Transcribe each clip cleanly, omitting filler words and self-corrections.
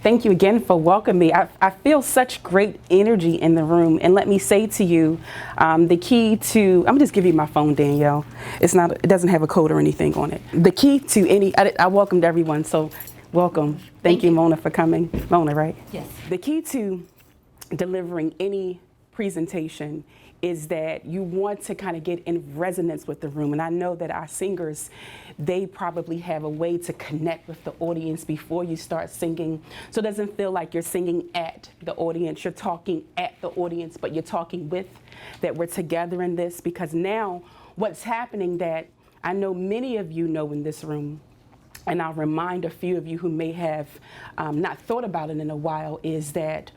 thank you again for welcoming me. I feel such great energy in the room. And let me say to you, the key to, I'm gonna just give you my phone, Danielle. It doesn't have a code or anything on it. The key to I welcomed everyone, so welcome. Thank you, Mona, for coming. Mona, right? Yes. The key to delivering any presentation is that you want to kind of get in resonance with the room. And I know that our singers, they probably have a way to connect with the audience before you start singing. So it doesn't feel like you're singing at the audience, you're talking at the audience, but you're talking with, that we're together in this. Because now what's happening that I know many of you know in this room, and I'll remind a few of you who may have not thought about it in a while, is that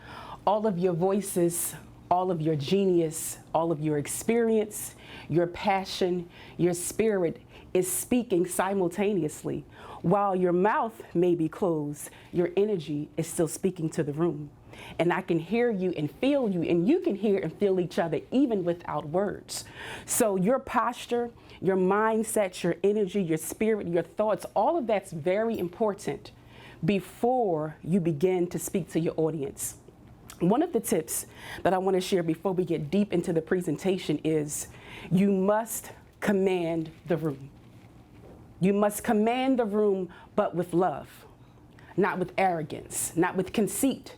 all of your voices, all of your genius, all of your experience, your passion, your spirit is speaking simultaneously. While your mouth may be closed, your energy is still speaking to the room. And I can hear you and feel you, and you can hear and feel each other even without words. So your posture, your mindset, your energy, your spirit, your thoughts, all of that's very important before you begin to speak to your audience. One of the tips that I want to share before we get deep into the presentation is you must command the room. You must command the room, but with love, not with arrogance, not with conceit,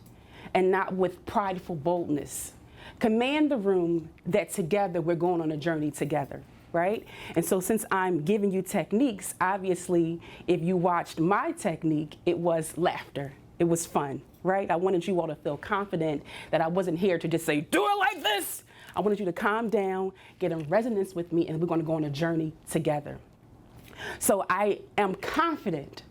and not with prideful boldness. Command the room that together we're going on a journey together, right? And so since I'm giving you techniques, obviously, if you watched my technique, it was laughter. It was fun. Right? I wanted you all to feel confident that I wasn't here to just say, do it like this. I wanted you to calm down, get in resonance with me, and we're going to go on a journey together. So I am confident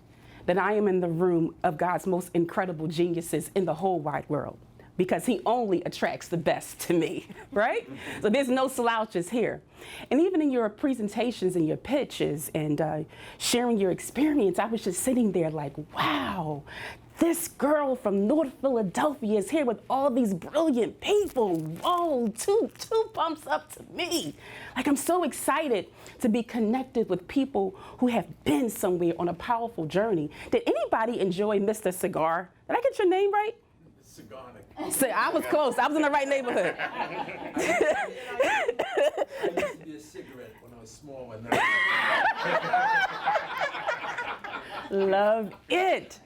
that I am in the room of God's most incredible geniuses in the whole wide world, because he only attracts the best to me, right? So there's no slouches here. And even in your presentations and your pitches and sharing your experience, I was just sitting there like, wow, this girl from North Philadelphia is here with all these brilliant people. Whoa, two bumps up to me. Like, I'm so excited to be connected with people who have been somewhere on a powerful journey. Did anybody enjoy Mr. Cigar? Did I get your name right? Cigarnic. So I was close. I was in the right neighborhood. I used to be a cigarette when I was small. And now Love it.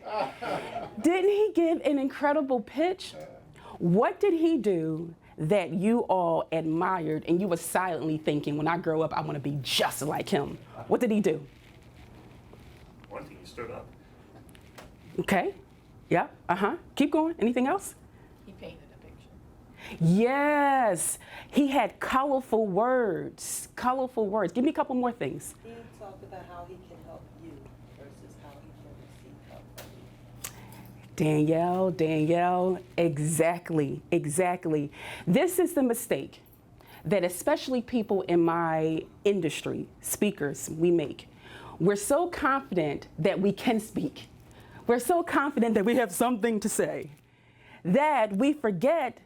Didn't he give an incredible pitch? What did he do that you all admired and you were silently thinking, when I grow up, I want to be just like him? What did he do? One thing, he stood up. Okay. Yeah. Keep going. Anything else? He painted a picture. Yes. He had colorful words. Colorful words. Give me a couple more things. He talked about how he can help you versus how he can receive help from you. Danielle, exactly. This is the mistake that especially people in my industry, speakers, we make. We're so confident that we can speak. We're so confident that we have something to say that we forget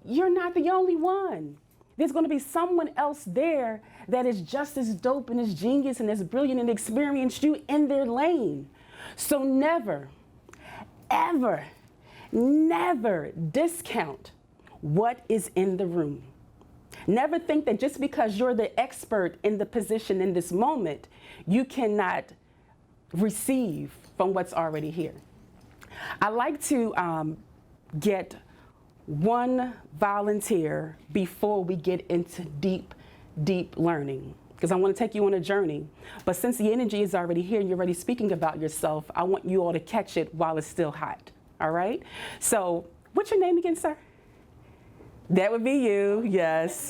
you're not the only one. There's going to be someone else there that is just as dope and as genius and as brilliant and experienced you in their lane. So never, ever, never discount what is in the room. Never think that just because you're the expert in the position in this moment, you cannot receive from what's already here. I like to get one volunteer before we get into deep learning, because I want to take you on a journey. But since the energy is already here and you're already speaking about yourself, I want you all to catch it while it's still hot. All right? So what's your name again, sir? That would be you, yes.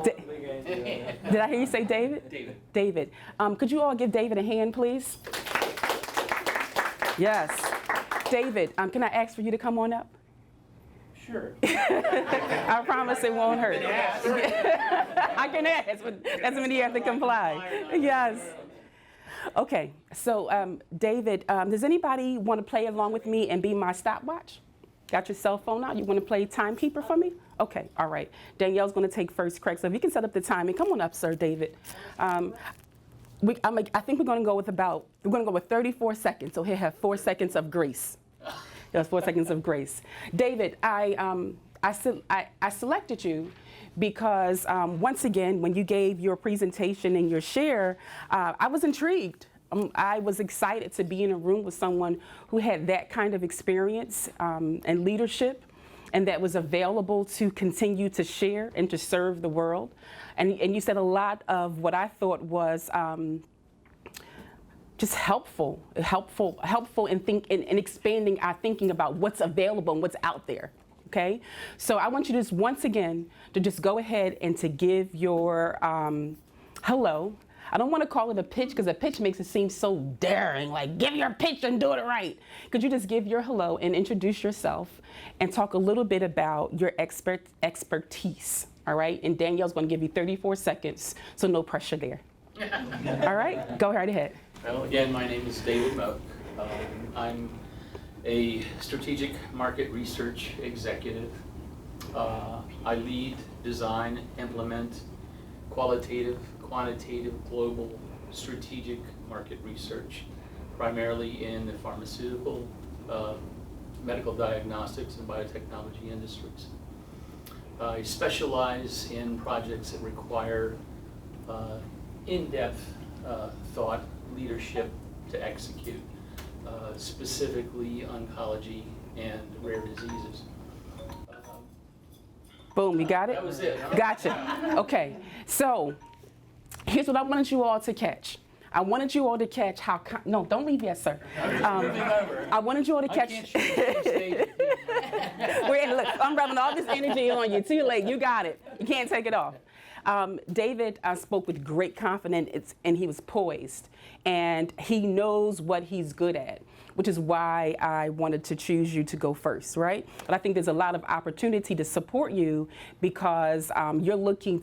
Did I hear you say David? David. Could you all give David a hand, please? Yes. David, can I ask for you to come on up? Sure. I promise it won't hurt. I can ask, but that's when you have to comply. Yes. Okay, so David, does anybody want to play along with me and be my stopwatch? Got your cell phone out? You want to play timekeeper for me? Okay, all right. Danielle's going to take first crack. So if you can set up the timing, come on up, sir, David. I think we're going to go with 34 seconds. So he'll have 4 seconds of grace. Yes, 4 seconds of grace. David, I selected you because once again, when you gave your presentation and your share, I was intrigued. I was excited to be in a room with someone who had that kind of experience and leadership, and that was available to continue to share and to serve the world. And you said a lot of what I thought was just helpful in expanding our thinking about what's available and what's out there. Okay, so I want you to just once again to just go ahead and to give your hello. I don't want to call it a pitch because a pitch makes it seem so daring, like give your pitch and do it right. Could you just give your hello and introduce yourself and talk a little bit about your expertise, all right? And Danielle's going to give you 34 seconds, so no pressure there. All right, go right ahead. Well, again, my name is David Moak. I'm a strategic market research executive. I lead, design, implement qualitative, quantitative, global, strategic market research, primarily in the pharmaceutical, medical diagnostics, and biotechnology industries. I specialize in projects that require in-depth thought, leadership to execute, specifically oncology and rare diseases. Boom, you got it? That was it. Huh? Gotcha. Okay, so here's what I wanted you all to catch. I wanted you all to catch how, no, don't leave yet, sir. I wanted you all to catch. I can't shoot from stage. Look, I'm rubbing all this energy on you. Too late, you got it. You can't take it off. David spoke with great confidence, and he was poised, and he knows what he's good at, which is why I wanted to choose you to go first, right? But I think there's a lot of opportunity to support you because you're looking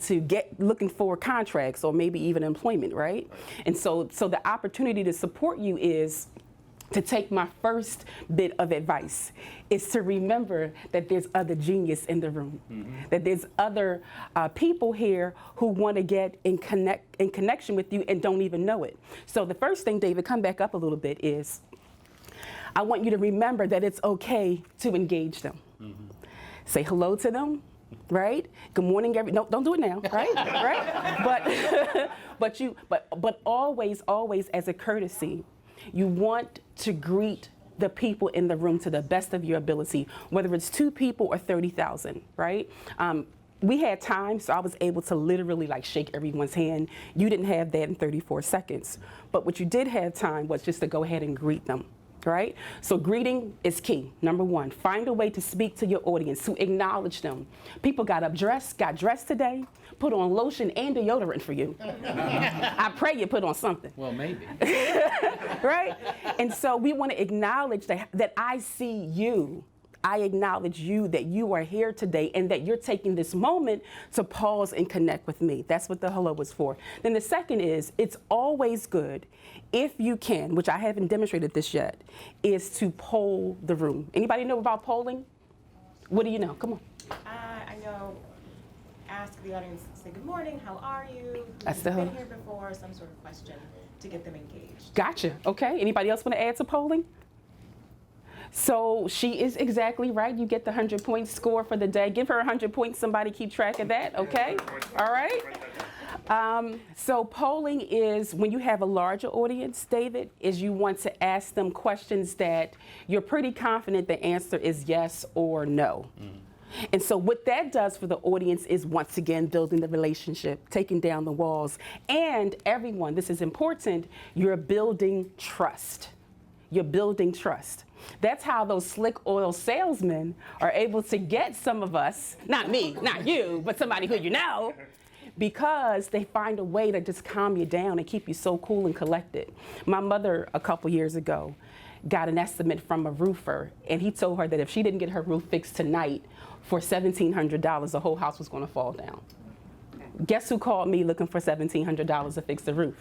for contracts or maybe even employment, right? And so the opportunity to support you is to take my first bit of advice is to remember that there's other genius in the room, that there's other people here who want to get in connection with you and don't even know it. So the first thing, David, come back up a little bit, is I want you to remember that it's okay to engage them. Say hello to them, right? Good morning, no, don't do it now, right? Right? But always as a courtesy, you want to greet the people in the room to the best of your ability, whether it's 2 people or 30,000, right? We had time, so I was able to literally like shake everyone's hand. You didn't have that in 34 seconds. But what you did have time was just to go ahead and greet them, right? So greeting is key. Number 1, find a way to speak to your audience, to acknowledge them. People got dressed today, put on lotion and deodorant for you. I pray you put on something. Well, maybe. Right? And so we want to acknowledge that I see you. I acknowledge you, that you are here today and that you're taking this moment to pause and connect with me. That's what the hello was for. Then the second is, it's always good, if you can, which I haven't demonstrated this yet, is to poll the room. Anybody know about polling? What do you know? Come on. I know, ask the audience, say good morning, how are you? That's Have the you been here before? Some sort of question to get them engaged. Gotcha. Okay. Anybody else want to add to polling? So she is exactly right. You get the 100-point score for the day. Give her 100 points. Somebody keep track of that. Okay. All right. So polling is when you have a larger audience, David, is you want to ask them questions that you're pretty confident the answer is yes or no. And so what that does for the audience is, once again, building the relationship, taking down the walls. And everyone, this is important, you're building trust. You're building trust. That's how those slick oil salesmen are able to get some of us, not me, not you, but somebody who you know, because they find a way to just calm you down and keep you so cool and collected. My mother, a couple years ago, got an estimate from a roofer, and he told her that if she didn't get her roof fixed tonight for $1,700, the whole house was going to fall down. Guess who called me looking for $1,700 to fix the roof?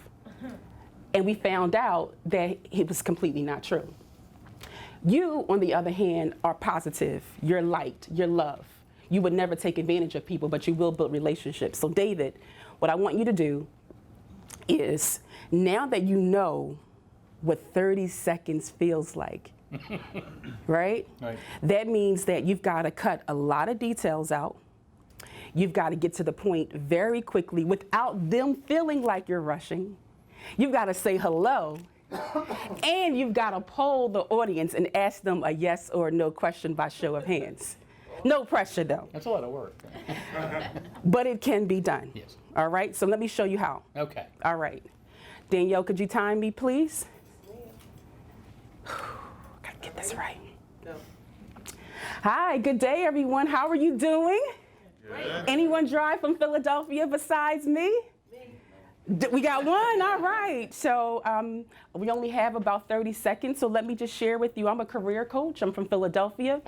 And we found out that it was completely not true. You, on the other hand, are positive. You're liked. You're loved. You would never take advantage of people, but you will build relationships. So David, what I want you to do is, now that you know what 30 seconds feels like, right? Right. That means that you've got to cut a lot of details out. You've got to get to the point very quickly without them feeling like you're rushing. You've got to say hello. And you've got to poll the audience and ask them a yes or no question by show of hands. No pressure though, That's a lot of work. but it can be done. Yes. All right, so let me show you how. Okay. All right. Danielle, could you time me, please? Gotta get this right. Go. Hi, good day, everyone. How are you doing? Anyone drive from Philadelphia besides me? We got one, all right. So we only have about 30 seconds, so let me just share with you. I'm a career coach. I'm from Philadelphia.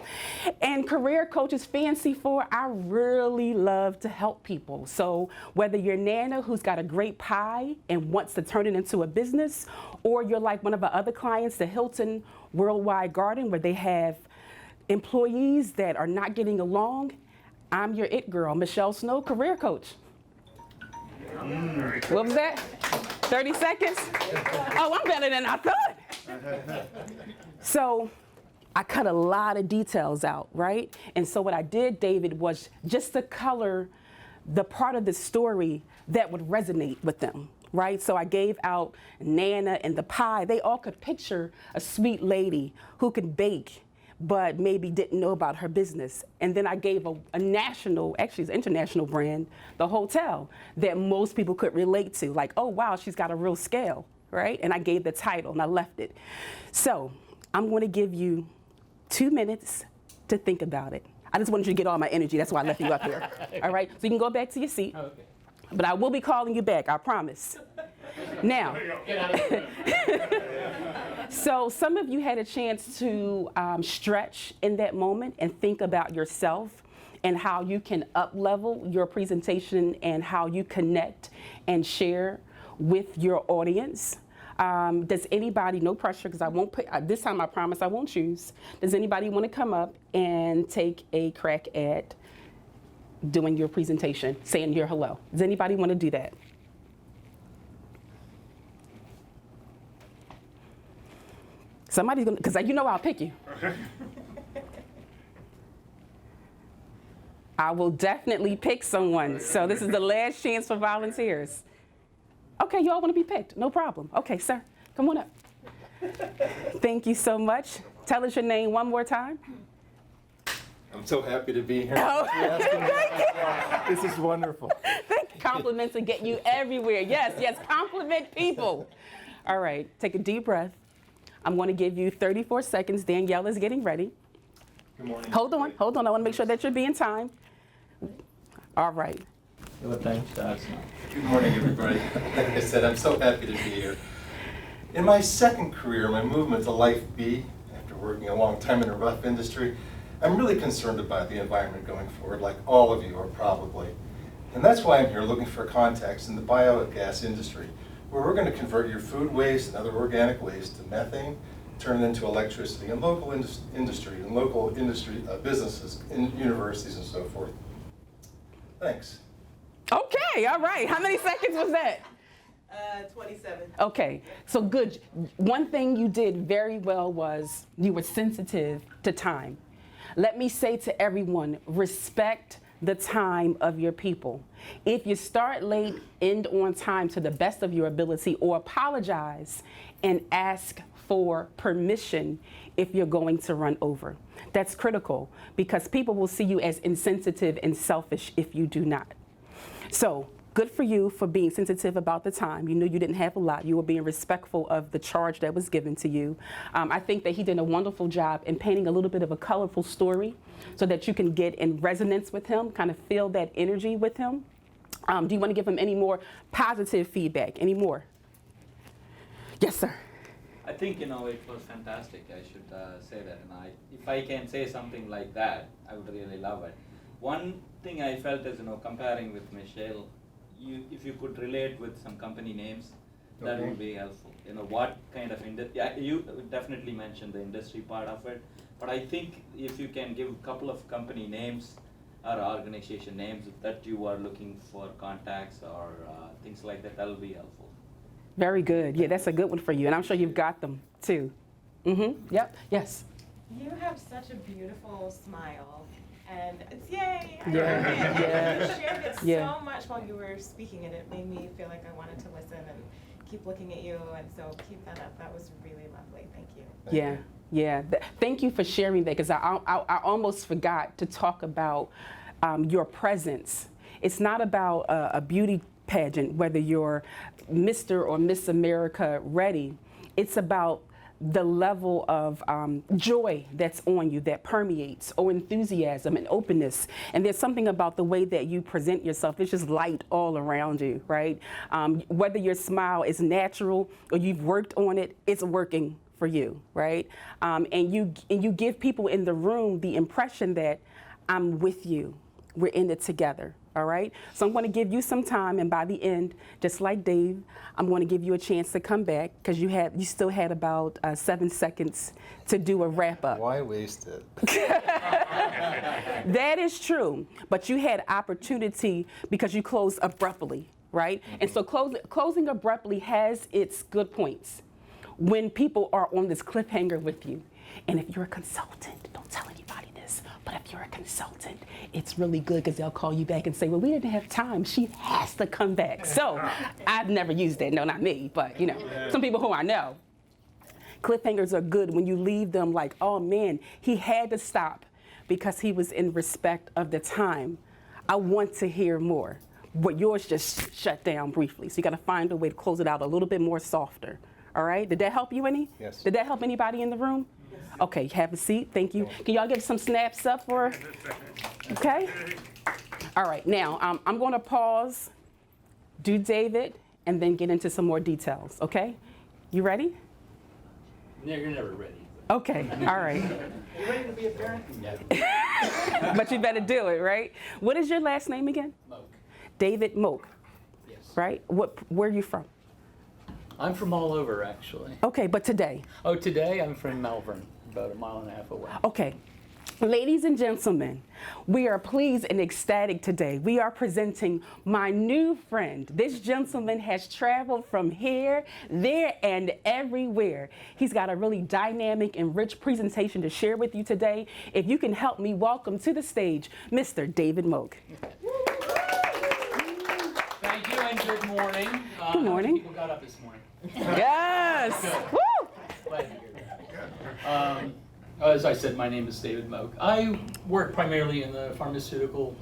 And career coach is fancy for I really love to help people. So whether you're Nana who's got a great pie and wants to turn it into a business, or you're like one of our other clients, the Hilton Worldwide Garden, where they have employees that are not getting along, I'm your it girl, Michelle Snow, career coach. What was that? 30 seconds? Oh, I'm better than I thought. So I cut a lot of details out, right? And so what I did, David, was just to color the part of the story that would resonate with them, right? So I gave out Nana and the pie. They all could picture a sweet lady who could bake, but maybe didn't know about her business. And then I gave a national, actually it's an international brand, the hotel, that most people could relate to. Like, oh wow, she's got a real scale, right? And I gave the title and I left it. So I'm gonna give you 2 minutes to think about it. I just wanted you to get all my energy, that's why I left you up here. All right, so you can go back to your seat. Okay. But I will be calling you back, I promise. Now, so some of you had a chance to stretch in that moment and think about yourself and how you can up-level your presentation and how you connect and share with your audience. Does anybody, no pressure, because I won't put, this time I promise I won't choose. Does anybody want to come up and take a crack at doing your presentation, saying your hello? Does anybody want to do that? Somebody's gonna, because you know I'll pick you. I will definitely pick someone. So this is the last chance for volunteers. Okay, you all want to be picked, no problem. Okay, sir, come on up. Thank you so much. Tell us your name one more time. I'm so happy to be here. Oh, This is wonderful. compliments will get you everywhere. Yes, yes, compliment people. All right, take a deep breath. I'm going to give you 34 seconds. Danielle is getting ready. Good morning. Hold on. I want to make sure that you're being timed. All right. Your time starts now. Good morning, everybody. Like I said, I'm so happy to be here. In my second career, my movement to Life B, after working a long time in a rough industry, I'm really concerned about the environment going forward, like all of you are probably. And that's why I'm here looking for contacts in the biogas industry, where we're going to convert your food waste and other organic waste to methane, turn it into electricity in local industry businesses, in universities and so forth. Thanks. Okay, all right. How many seconds was that? 27. Okay, so good. One thing you did very well was you were sensitive to time. Let me say to everyone, respect the time of your people. If you start late, end on time to the best of your ability, or apologize and ask for permission if you're going to run over. That's critical because people will see you as insensitive and selfish if you do not. So good for you for being sensitive about the time. You knew you didn't have a lot. You were being respectful of the charge that was given to you. I think that he did a wonderful job in painting a little bit of a colorful story so that you can get in resonance with him, kind of feel that energy with him. Do you want to give him any more positive feedback? Any more? Yes, sir. I think, it was fantastic. I should say that. And if I can say something like that, I would really love it. One thing I felt is, comparing with Michelle, if you could relate with some company names, that Okay. would be helpful. What kind of industry, you definitely mentioned the industry part of it, but I think if you can give a couple of company names or organization names that you are looking for contacts or things like that, that'll be helpful. Very good. Yeah, that's a good one for you. And I'm sure you've got them too. Yep. Yes. You have such a beautiful smile, and it's yay! I Yeah, love it. yeah, You shared it yeah. so much while you were speaking, and it made me feel like I wanted to listen and keep looking at you, and so keep that up. That was really lovely. Thank you. Yeah, yeah. Thank you for sharing that, because I almost forgot to talk about your presence. It's not about a beauty pageant, whether you're Mr. or Miss America ready. It's about the level of joy that's on you, that permeates, or enthusiasm and openness. And there's something about the way that you present yourself. It's just light all around you, right? Whether your smile is natural or you've worked on it, it's working for you, right? And you give people in the room the impression that I'm with you. We're in it together. All right, so I'm going to give you some time, and by the end, just like Dave, I'm going to give you a chance to come back, because you still had about 7 seconds to do a wrap up. Why waste it? That is true, but you had opportunity because you closed abruptly, right? And so closing abruptly has its good points when people are on this cliffhanger with you. And if you're a consultant, don't tell anybody this, but if you're a consultant, it's really good, because they'll call you back and say, well, we didn't have time. She has to come back. So I've never used that. No, not me, but you know, some people who I know. Cliffhangers are good when you leave them like, oh man, he had to stop because he was in respect of the time. I want to hear more. But yours just shut down briefly. So you got to find a way to close it out a little bit more softer. All right? Did that help you any? Yes. Did that help anybody in the room? Okay, have a seat. Thank you. Can y'all give some snaps up for? Okay. All right. Now I'm going to pause, do David, and then get into some more details. Okay? You ready? No, you're never ready. Okay. All right. You ready to be a parent? Yeah. But you better do it, right? What is your last name again? Moak. David Moak, Yes. right? Where are you from? I'm from all over, actually. Okay, but today. Oh, today I'm from Melbourne, about 1.5 miles away. Okay. Ladies and gentlemen, we are pleased and ecstatic today. We are presenting my new friend. This gentleman has traveled from here, there, and everywhere. He's got a really dynamic and rich presentation to share with you today. If you can help me welcome to the stage, Mr. David Moak. Thank you and good morning. Good morning. How many people got up this morning? Yes! Woo! Glad to hear that. As I said, my name is David Moak. I work primarily in the pharmaceutical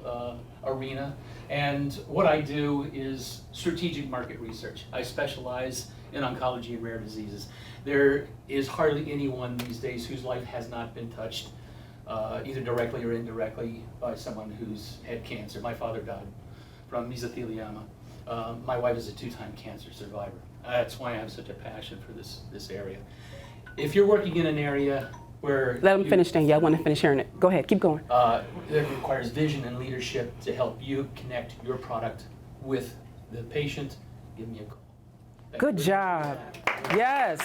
arena, and what I do is strategic market research. I specialize in oncology and rare diseases. There is hardly anyone these days whose life has not been touched, either directly or indirectly, by someone who's had cancer. My father died from mesothelioma. My wife is a 2-time cancer survivor. That's why I have such a passion for this area. If you're working in an area where Let him finish then. Yeah, I want to finish hearing it. Go ahead, keep going. it requires vision and leadership to help you connect your product with the patient, give me a call. Thank Good you. job. Yes.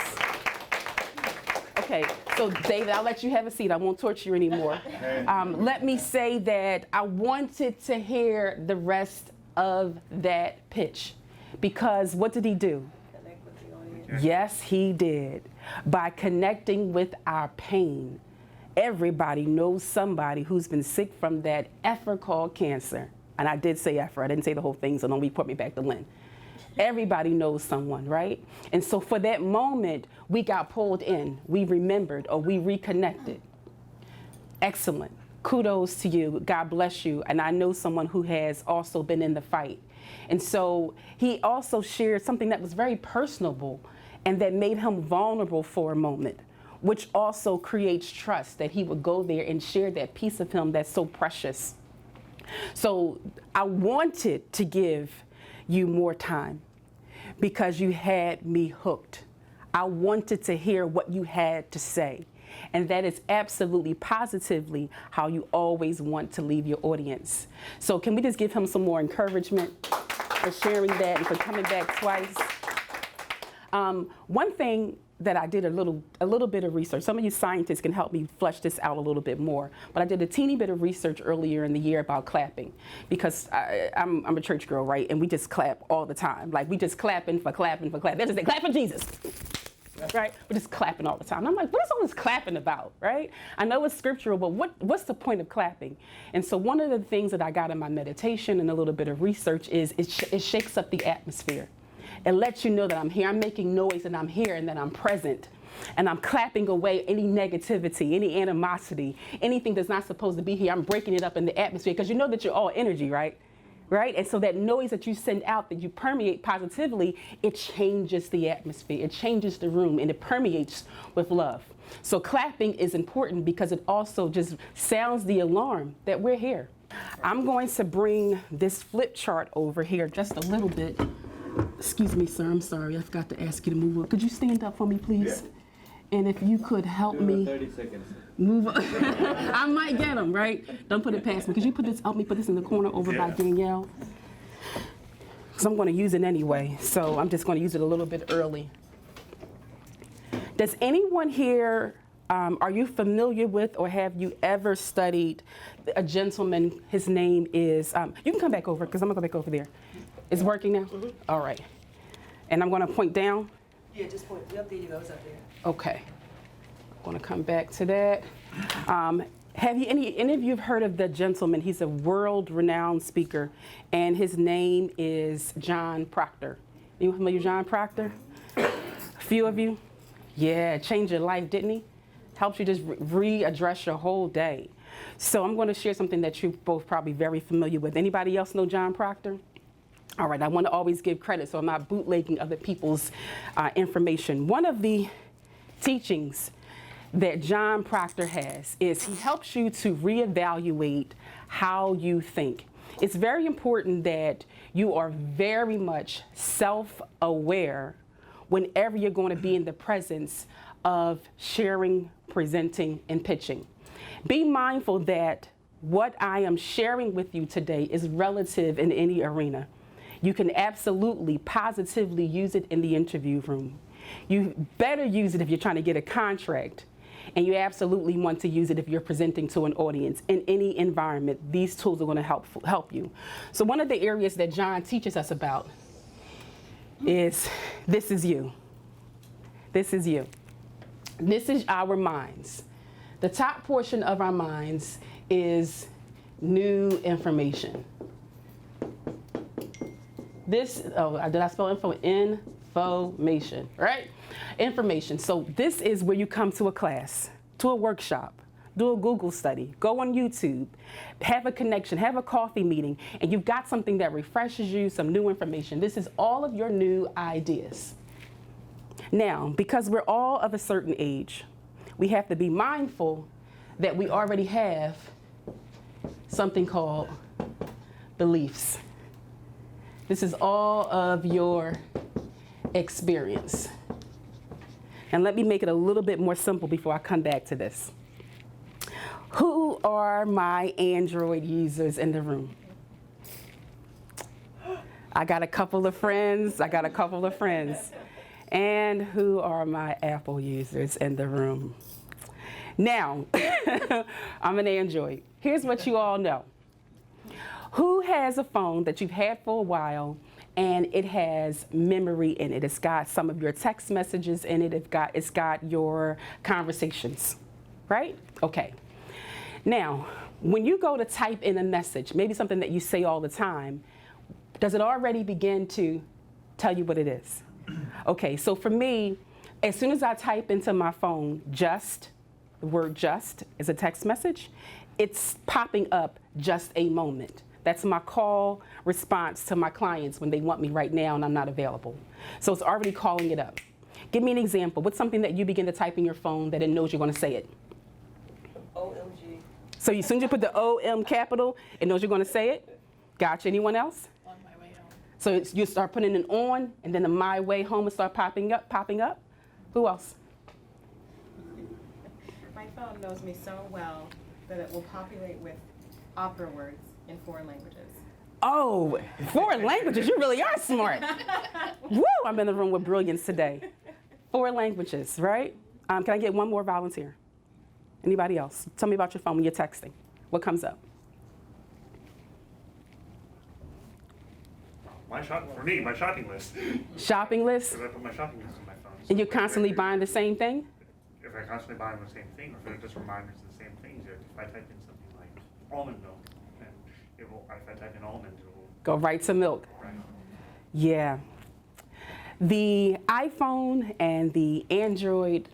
Okay, so David, I'll let you have a seat. I won't torture you anymore. Let me say that I wanted to hear the rest of that pitch, because what did he do? Connect with the audience. Yes, he did. By connecting with our pain. Everybody knows somebody who's been sick from that effer called cancer. And I did say effer, I didn't say the whole thing, so don't report me back to Lynn. Everybody knows someone, right? And so for that moment, we got pulled in, we remembered, or we reconnected. Excellent. Kudos to you. God bless you. And I know someone who has also been in the fight. And so he also shared something that was very personable and that made him vulnerable for a moment, which also creates trust that he would go there and share that piece of him that's so precious. So I wanted to give you more time because you had me hooked. I wanted to hear what you had to say. And that is absolutely positively how you always want to leave your audience. So can we just give him some more encouragement for sharing that and for coming back twice? One thing that I did a little bit of research, some of you scientists can help me flesh this out a little bit more, but I did a teeny bit of research earlier in the year about clapping, because I'm a church girl, right? And we just clap all the time. Like we just clapping for clapping for clapping. They just say, clap for Jesus. right? We're just clapping all the time. And I'm like, what is all this clapping about, right? I know it's scriptural, but what's the point of clapping? And so one of the things that I got in my meditation and a little bit of research is it shakes up the atmosphere. It lets you know that I'm here, I'm making noise, and I'm here, and that I'm present. And I'm clapping away any negativity, any animosity, anything that's not supposed to be here. I'm breaking it up in the atmosphere because you know that you're all energy, right? Right? And so that noise that you send out, that you permeate positively, it changes the atmosphere. It changes the room, and it permeates with love. So clapping is important because it also just sounds the alarm that we're here. I'm going to bring this flip chart over here just a little bit. Excuse me, sir. I'm sorry. I forgot to ask you to move up. Could you stand up for me, please? Yeah. And if you could help me 30 seconds. move up. I might get them, right? Don't put it past me. Could you help me put this in the corner over by Danielle? Because I'm going to use it anyway. So I'm just going to use it a little bit early. Does anyone here, are you familiar with or have you ever studied a gentleman? His name is, you can come back over because I'm going to go back over there. It's working now? Mm-hmm. All right. And I'm going to point down? Yeah, just point. Yep, there you go. It's up there. Okay. I'm going to come back to that. Have you any of you have heard of the gentleman? He's a world-renowned speaker, and his name is John Proctor. You familiar with John Proctor? A few of you? Yeah, changed your life, didn't he? Helps you just readdress your whole day. So I'm going to share something that you're both probably very familiar with. Anybody else know John Proctor? All right, I want to always give credit, so I'm not bootlegging other people's information. One of the teachings that John Proctor has is he helps you to reevaluate how you think. It's very important that you are very much self-aware whenever you're going to be in the presence of sharing, presenting, and pitching. Be mindful that what I am sharing with you today is relative in any arena. You can absolutely, positively use it in the interview room. You better use it if you're trying to get a contract. And you absolutely want to use it if you're presenting to an audience. In any environment, these tools are going to help you. So one of the areas that John teaches us about is this is you. This is you. This is our minds. The top portion of our minds is new information. This, did I spell info? Information, right? Information. So this is where you come to a class, to a workshop, do a Google study, go on YouTube, have a connection, have a coffee meeting, and you've got something that refreshes you, some new information. This is all of your new ideas. Now, because we're all of a certain age, we have to be mindful that we already have something called beliefs. This is all of your experience. And let me make it a little bit more simple before I come back to this. Who are my Android users in the room? I got a couple of friends. And who are my Apple users in the room? Now, I'm an Android. Here's what you all know. Who has a phone that you've had for a while and it has memory in it? It's got some of your text messages in it. It's got your conversations, right? Okay. Now, when you go to type in a message, maybe something that you say all the time, does it already begin to tell you what it is? Okay, so for me, as soon as I type into my phone, just, the word just is a text message, it's popping up just a moment. That's my call response to my clients when they want me right now and I'm not available. So it's already calling it up. Give me an example. What's something that you begin to type in your phone that it knows you're going to say it? OMG. So as soon as you put the O-M capital, it knows you're going to say it? Gotcha. Anyone else? On my way home. So you start putting it on, and then the my way home will start popping up? Who else? My phone knows me so well that it will populate with opera words in foreign languages. Oh, foreign languages. You really are smart. Woo, I'm in the room with brilliance today. Foreign languages, right? Can I get one more volunteer? Anybody else? Tell me about your phone when you're texting. What comes up? My shopping list. Shopping list? Because I put my shopping list on my phone. And you're constantly buying the same thing? If I constantly buy the same thing, or if it just reminds me of the same things, if I type in something like almond milk, then it will, if I type in almond, it will. Go right to milk. Right. Yeah. The iPhone and the Android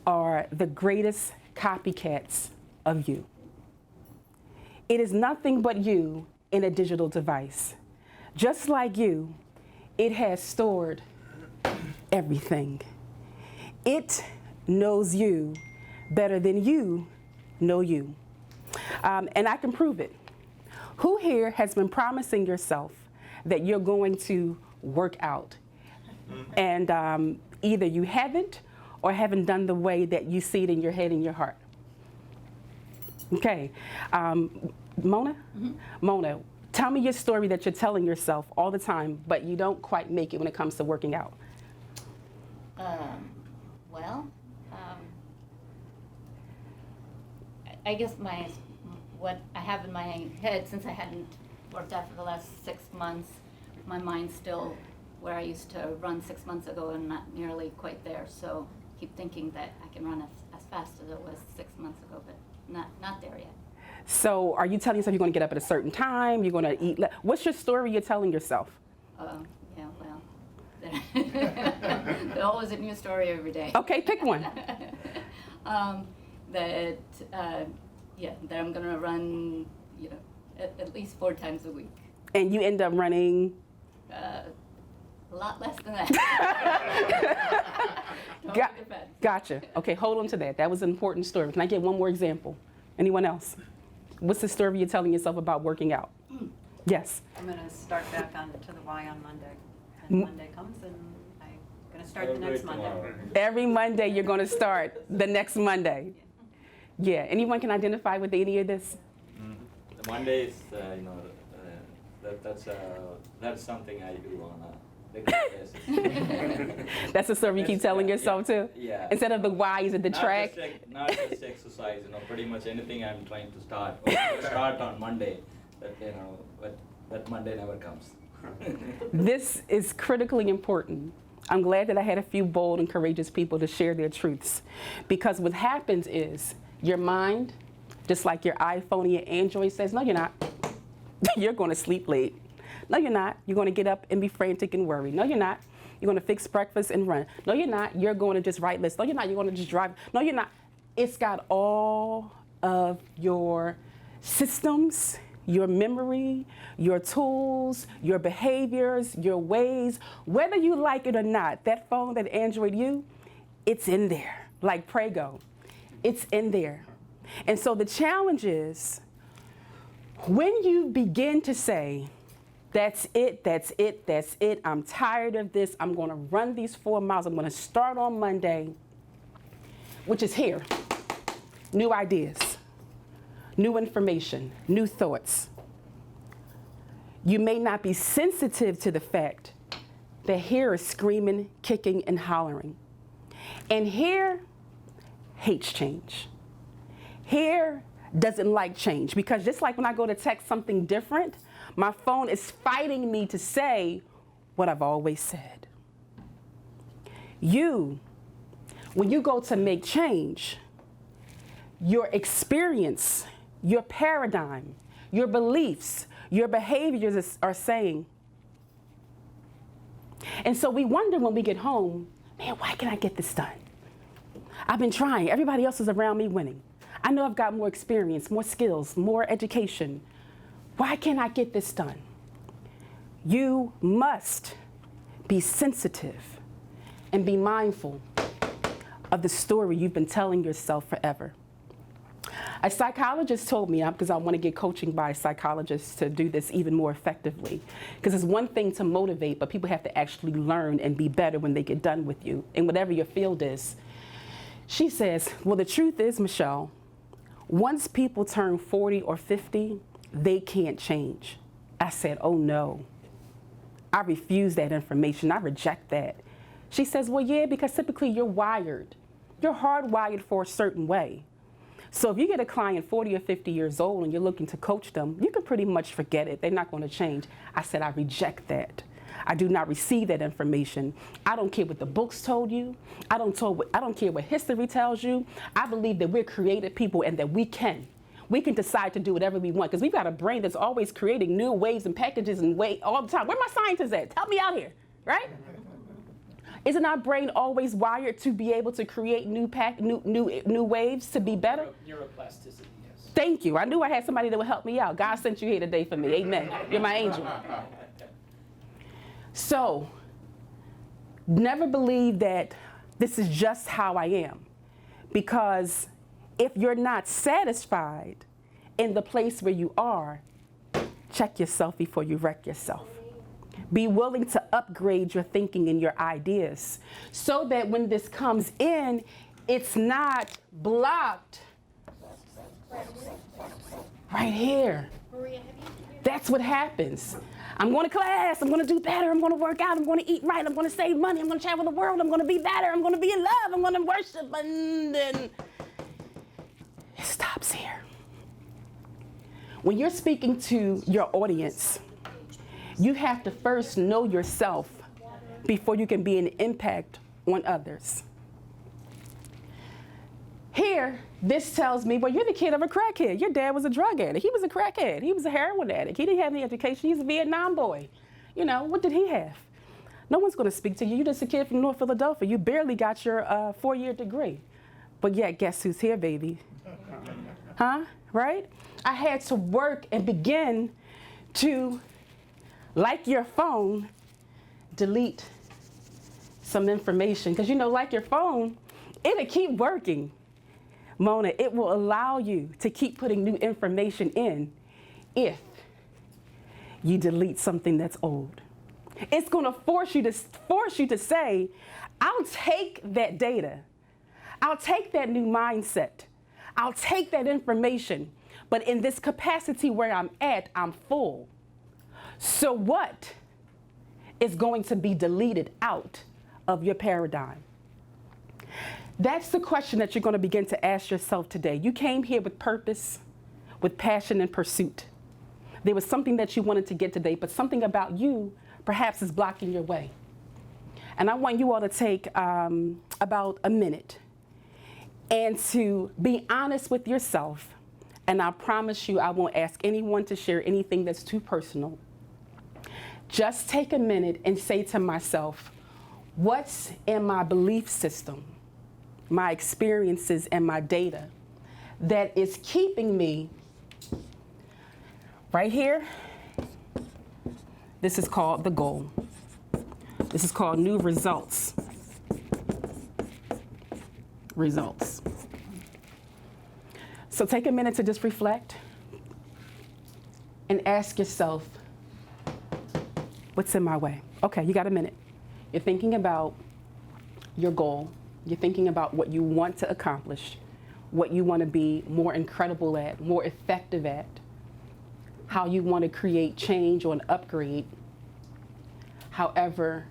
are the greatest copycats of you. It is nothing but you in a digital device. Just like you, it has stored everything. It knows you better than you know you. And I can prove it. Who here has been promising yourself that you're going to work out? And either you haven't or haven't done the way that you see it in your head and your heart. Okay. Mona? Mm-hmm. Mona, tell me your story that you're telling yourself all the time, but you don't quite make it when it comes to working out. I guess what I have in my head, since I hadn't worked out for the last 6 months, my mind's still where I used to run 6 months ago and not nearly quite there. So keep thinking that I can run as fast as it was 6 months ago, but not there yet. So are you telling yourself you're going to get up at a certain time? You're going to eat? What's your story you're telling yourself? Yeah, well, there's always a new story every day. Okay, pick one. That I'm going to run, at least 4 times a week. And you end up running? A lot less than that. Gotcha. Okay, hold on to that. That was an important story. Can I get one more example? Anyone else? What's the story you're telling yourself about working out? Yes. I'm going to start back on to the Y on Monday. And Monday comes and I'm going to start the next Monday. Every Monday you're going to start the next Monday. Yeah. Anyone can identify with any of this? The Mondays, that's something I do on a regular basis. That's the story you keep telling yourself too? Yeah. Instead of the why, is it the track? Not just exercise, pretty much anything I'm trying to start on Monday, but Monday never comes. This is critically important. I'm glad that I had a few bold and courageous people to share their truths. Because what happens is your mind, just like your iPhone and your Android says, no, you're not. You're going to sleep late. No, you're not. You're going to get up and be frantic and worry. No, you're not. You're going to fix breakfast and run. No, you're not. You're going to just write lists. No, you're not. You're going to just drive. No, you're not. It's got all of your systems, your memory, your tools, your behaviors, your ways. Whether you like it or not, that phone, that Android it's in there. Like Prego. It's in there. And so the challenge is, when you begin to say, that's it, that's it, that's it, I'm tired of this, I'm going to run these 4 miles, I'm going to start on Monday, which is here. New ideas, new information, new thoughts. You may not be sensitive to the fact that here is screaming, kicking, and hollering. And here hates change. Here doesn't like change, because just like when I go to text something different, my phone is fighting me to say what I've always said. When you go to make change, your experience, your paradigm, your beliefs, your behaviors are saying. And so we wonder when we get home, man, why can't I get this done? I've been trying. Everybody else is around me winning. I know I've got more experience, more skills, more education. Why can't I get this done? You must be sensitive and be mindful of the story you've been telling yourself forever. A psychologist told me, because I want to get coaching by psychologists to do this even more effectively, because it's one thing to motivate, but people have to actually learn and be better when they get done with you, in whatever your field is. She says, well, the truth is, Michelle, once people turn 40 or 50, they can't change. I said, oh no. I refuse that information. I reject that. She says, well, yeah, because typically you're wired. You're hardwired for a certain way. So if you get a client 40 or 50 years old and you're looking to coach them, you can pretty much forget it. They're not going to change. I said, I reject that. I do not receive that information. I don't care what the books told you. I don't care what history tells you. I believe that we're creative people and that we can decide to do whatever we want, because we've got a brain that's always creating new waves and packages and all the time. Where my scientists at? Help me out here, right? Isn't our brain always wired to be able to create new waves to be better? Neuroplasticity, yes. Thank you. I knew I had somebody that would help me out. God sent you here today for me. Amen. You're my angel. So, never believe that this is just how I am. Because if you're not satisfied in the place where you are, check yourself before you wreck yourself. Be willing to upgrade your thinking and your ideas so that when this comes in, it's not blocked right here. That's what happens. I'm going to class, I'm going to do better, I'm going to work out, I'm going to eat right, I'm going to save money, I'm going to travel the world, I'm going to be better, I'm going to be in love, I'm going to worship, and then it stops here. When you're speaking to your audience, you have to first know yourself before you can be an impact on others. Here, this tells me, well, you're the kid of a crackhead. Your dad was a drug addict. He was a crackhead. He was a heroin addict. He didn't have any education. He's a Vietnam boy. You know, what did he have? No one's going to speak to you. You're just a kid from North Philadelphia. You barely got your 4-year degree. But yet, guess who's here, baby? Huh? Right? I had to work and begin to, like your phone, delete some information. Because, you know, like your phone, it'll keep working. Mona, it will allow you to keep putting new information in if you delete something that's old. It's going to force you to say, I'll take that data. I'll take that new mindset. I'll take that information. But in this capacity where I'm at, I'm full. So what is going to be deleted out of your paradigm? That's the question that you're going to begin to ask yourself today. You came here with purpose, with passion and pursuit. There was something that you wanted to get today, but something about you perhaps is blocking your way. And I want you all to take about a minute and to be honest with yourself. And I promise you, I won't ask anyone to share anything that's too personal. Just take a minute and say to myself, what's in my belief system, my experiences and my data that is keeping me right here? This is called the goal. This is called new results. Results. So take a minute to just reflect and ask yourself, what's in my way? Okay, you got a minute. You're thinking about your goal. You're thinking about what you want to accomplish, what you want to be more incredible at, more effective at, how you want to create change or an upgrade. However,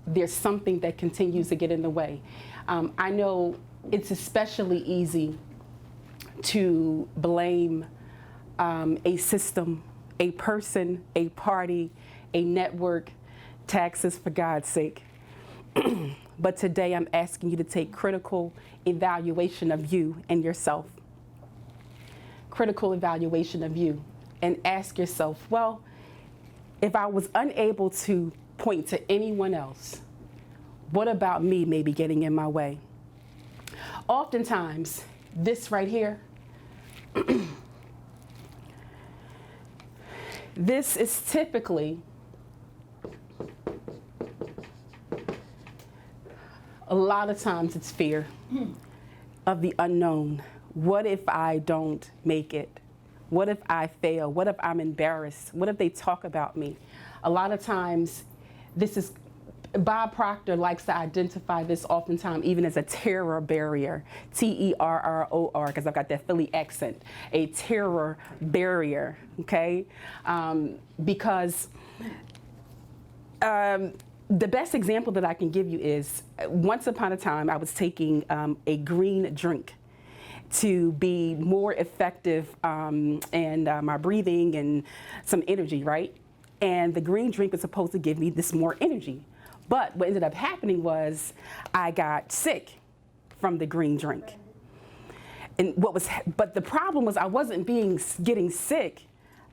there's something that continues to get in the way. I know it's especially easy to blame a system, a person, a party, a network, taxes, for God's sake. But today I'm asking you to take critical evaluation of you and yourself. Critical evaluation of you, and ask yourself, well, if I was unable to point to anyone else, what about me may be getting in my way? Oftentimes, this right here, this is typically a lot of times it's fear of the unknown. What if I don't make it? What if I fail? What if I'm embarrassed? What if they talk about me? A lot of times, this is, Bob Proctor likes to identify this oftentimes even as a terror barrier, T-E-R-R-O-R, because I've got that Philly accent, a terror barrier, okay? Because the best example that I can give you is, once upon a time, I was taking a green drink to be more effective in my breathing and some energy, right? and the green drink was supposed to give me this more energy. But what ended up happening was I got sick from the green drink. And but the problem was I wasn't getting sick.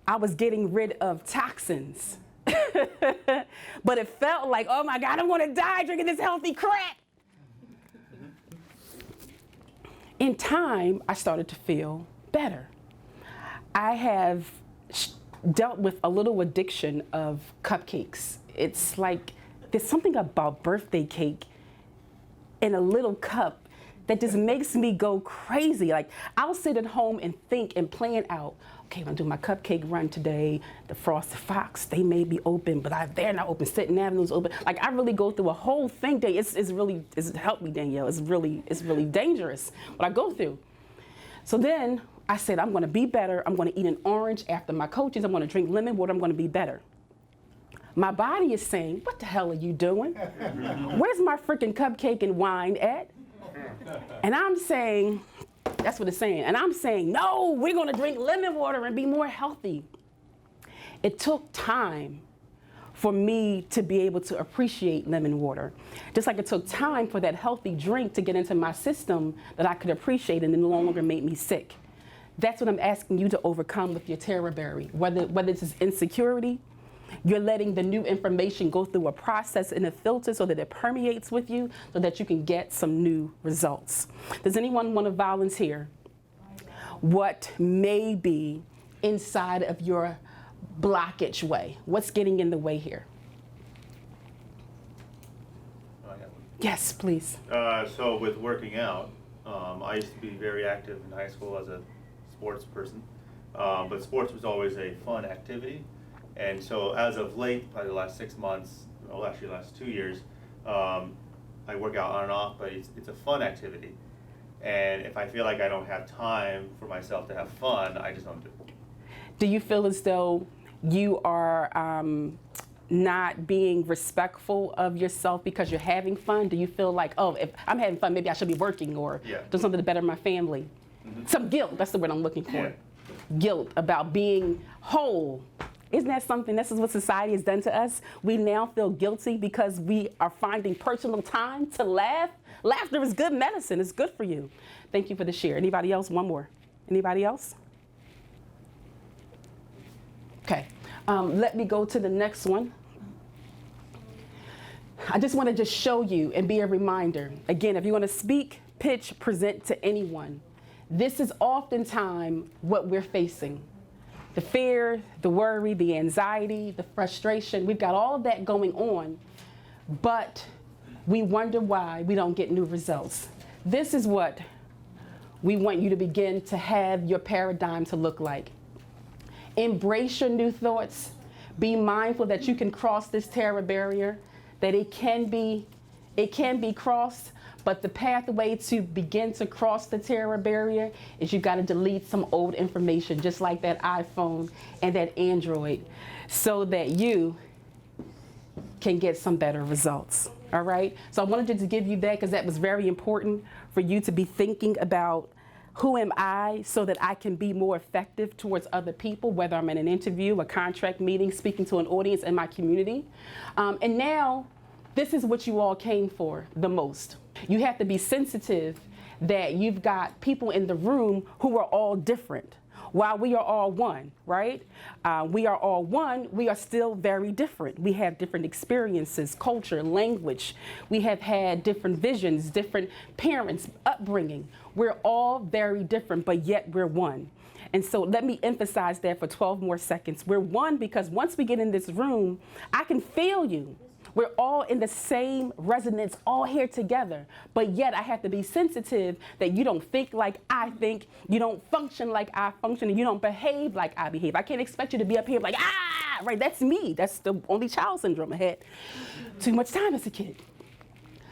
I was getting rid of toxins. But it felt like, oh my God, I'm gonna die drinking this healthy crap. In time, I started to feel better. I have dealt with a little addiction of cupcakes. It's like, there's something about birthday cake in a little cup that just makes me go crazy. Like, I'll sit at home and think and plan out, okay, I'm gonna do my cupcake run today. The Frosted Fox, they may be open, but they're not open. Sitting Avenue's open. Like, I really go through a whole thing. It's helped me, Danielle. It's really dangerous what I go through. So then I said, I'm gonna be better. I'm gonna eat an orange after my coaches. I'm gonna drink lemon water. I'm gonna be better. My body is saying, what the hell are you doing? Where's my freaking cupcake and wine at? And I'm saying, that's what it's saying. And I'm saying, no, we're gonna drink lemon water and be more healthy. It took time for me to be able to appreciate lemon water. Just like it took time for that healthy drink to get into my system that I could appreciate and it no longer made me sick. That's what I'm asking you to overcome with your Tara Berry. Whether it's insecurity, you're letting the new information go through a process and a filter so that it permeates with you so that you can get some new results. Does anyone want to volunteer what may be inside of your blockage way? What's getting in the way here? Yes, please. So with working out, I used to be very active in high school as a sports person, but sports was always a fun activity. And so as of late, probably the last 6 months, well actually the last 2 years, I work out on and off, but it's a fun activity. And if I feel like I don't have time for myself to have fun, I just don't do it. Do you feel as though you are not being respectful of yourself because you're having fun? Do you feel like, oh, if I'm having fun, maybe I should be working or do something to better my family? Mm-hmm. Some guilt, that's the word I'm looking for. Yeah. Guilt about being whole. Isn't that something? This is what society has done to us. We now feel guilty because we are finding personal time to laugh. Laughter is good medicine. It's good for you. Thank you for the share. Anybody else? One more. Anybody else? Okay. Let me go to the next one. I just want to just show you and be a reminder. Again, if you want to speak, pitch, present to anyone, this is oftentimes what we're facing. The fear, the worry, the anxiety, the frustration, we've got all of that going on, but we wonder why we don't get new results. This is what we want you to begin to have your paradigm to look like. Embrace your new thoughts. Be mindful that you can cross this Tara barrier, that it can be crossed, but the pathway to begin to cross the Tara barrier is you got to delete some old information, just like that iPhone and that Android, so that you can get some better results. All right? So I wanted to give you that because that was very important for you to be thinking about who am I so that I can be more effective towards other people, whether I'm in an interview, a contract meeting, speaking to an audience in my community. And now, this is what you all came for the most. You have to be sensitive that you've got people in the room who are all different. While we are all one, right? We are all one, we are still very different. We have different experiences, culture, language. We have had different visions, different parents, upbringing. We're all very different, but yet we're one. And so let me emphasize that for 12 more seconds. We're one because once we get in this room, I can feel you. We're all in the same resonance, all here together. But yet I have to be sensitive that you don't think like I think, you don't function like I function, and you don't behave like I behave. I can't expect you to be up here like, right, that's me. That's the only child syndrome I had. Too much time as a kid.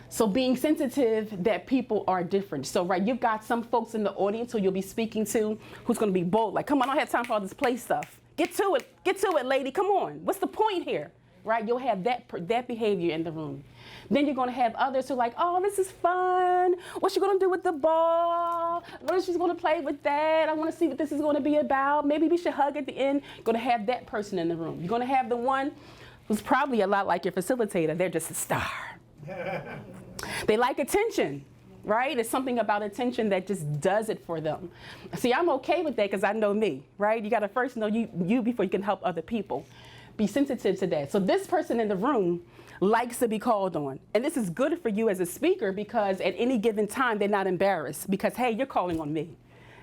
So being sensitive that people are different. So, right, you've got some folks in the audience who you'll be speaking to who's gonna be bold, like, come on, I don't have time for all this play stuff. Get to it, lady, come on. What's the point here? right? You'll have that behavior in the room. Then you're going to have others who are like, oh, this is fun. What's she going to do with the ball? What is she going to play with that? I want to see what this is going to be about. Maybe we should hug at the end. You're going to have that person in the room. You're going to have the one who's probably a lot like your facilitator. They're just a star. They like attention, right? It's something about attention that just does it for them. See, I'm okay with that because I know me, right? You got to first know you before you can help other people. Be sensitive to that. So this person in the room likes to be called on. And this is good for you as a speaker because at any given time, they're not embarrassed because, hey, you're calling on me.